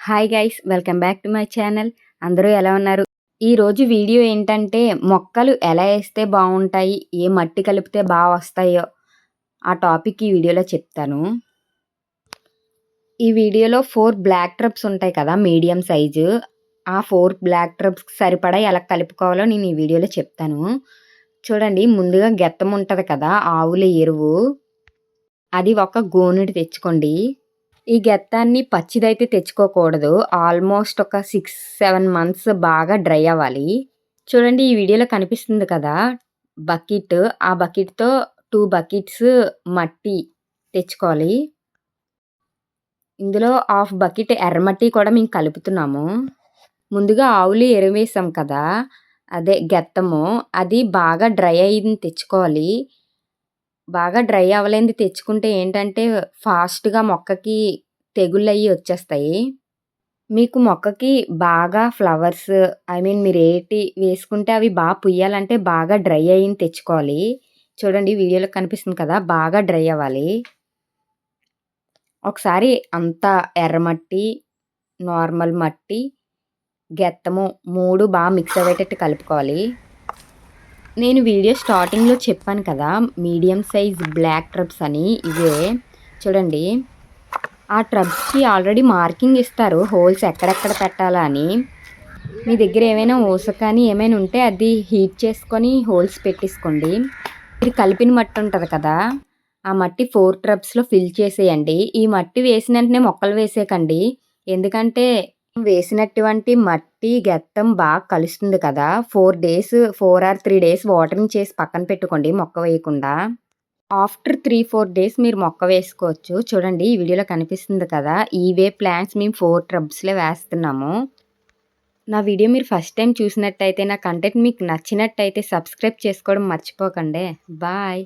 Hi guys welcome back to my channel. అందరూ ఎలా ఉన్నారు? ఈరోజు వీడియో ఏంటంటే మొక్కలు ఎలా వేస్తే బాగుంటాయి, ఏ మట్టి కలిపితే బాగా వస్తాయో ఆ టాపిక్ ఈ వీడియోలో చెప్తాను. ఈ వీడియోలో 4 బ్లాక్ ట్రబ్స్ ఉంటాయి కదా మీడియం సైజు, ఆ 4 బ్లాక్ ట్రబ్స్కి సరిపడా ఎలా కలుపుకోవాలో నేను ఈ వీడియోలో చెప్తాను. చూడండి, ముందుగా గెత్తం ఉంటుంది కదా ఆవుల ఎరువు, అది ఒక గోనుడి తెచ్చుకోండి. ఈ గెత్తాన్ని పచ్చిదైతే తెచ్చుకోకూడదు. ఆల్మోస్ట్ ఒక 6-7 మంత్స్ బాగా డ్రై అవ్వాలి. చూడండి, ఈ వీడియోలో కనిపిస్తుంది కదా బకెట్, ఆ బకెట్తో 2 బకెట్స్ మట్టి తెచ్చుకోవాలి. ఇందులో హాఫ్ బకెట్ ఎర్రమట్టి కూడా మేము కలుపుతున్నాము. ముందుగా ఆవులు ఎరువేసాం కదా, అదే గెత్తము, అది బాగా డ్రై అయింది తెచ్చుకోవాలి. బాగా డ్రై అవ్వలేనిది తెచ్చుకుంటే ఏంటంటే ఫాస్ట్‌గా మొక్కకి తెగుళ్ళయి వచ్చేస్తాయి. మీకు మొక్కకి బాగా ఫ్లవర్స్ మీరు ఏటి వేసుకుంటే అవి బాగా పుయ్యాలంటే బాగా డ్రై అయ్యింది తెచ్చుకోవాలి. చూడండి, వీడియోలో కనిపిస్తుంది కదా, బాగా డ్రై అవ్వాలి. ఒకసారి అంతా ఎర్రమట్టి, నార్మల్ మట్టి, గెత్తము 3 బాగా మిక్స్ అయ్యేటట్టు కలుపుకోవాలి. నేను వీడియో స్టార్టింగ్‌లో చెప్పాను కదా మీడియం సైజ్ బ్లాక్ ట్రబ్స్ అని, ఇవే. చూడండి, ఆ ట్రబ్స్‌కి ఆల్రెడీ మార్కింగ్ ఇస్తారు హోల్స్ ఎక్కడెక్కడ పెట్టాలా అని. మీ దగ్గర ఏమైనా ఊస కానీ ఏమైనా ఉంటే అది హీట్ చేసుకొని హోల్స్ పెట్టేసుకోండి. మీరు కలిపిన మట్టి ఉంటుంది కదా, ఆ మట్టి 4 ట్రబ్స్‌లో ఫిల్ చేసేయండి. ఈ మట్టి వేసిన వెంటనే మొక్కలు వేసేయకండి. ఎందుకంటే వేసినటువంటి మట్టి గెత్తం బాగా కలుస్తుంది కదా. 4 ఆర్ 3 డేస్ వాటరింగ్ చేసి పక్కన పెట్టుకోండి మొక్క వేయకుండా. ఆఫ్టర్ 3-4 డేస్ మీరు మొక్క వేసుకోవచ్చు. చూడండి, ఈ వీడియోలో కనిపిస్తుంది కదా, ఈవే ప్లాంట్స్ మేము 4 ట్రబ్స్‌లో వేస్తున్నాము. నా వీడియో మీరు ఫస్ట్ టైం చూసినట్టయితే, నా కంటెంట్ మీకు నచ్చినట్టయితే సబ్స్క్రైబ్ చేసుకోవడం మర్చిపోకండి. బాయ్.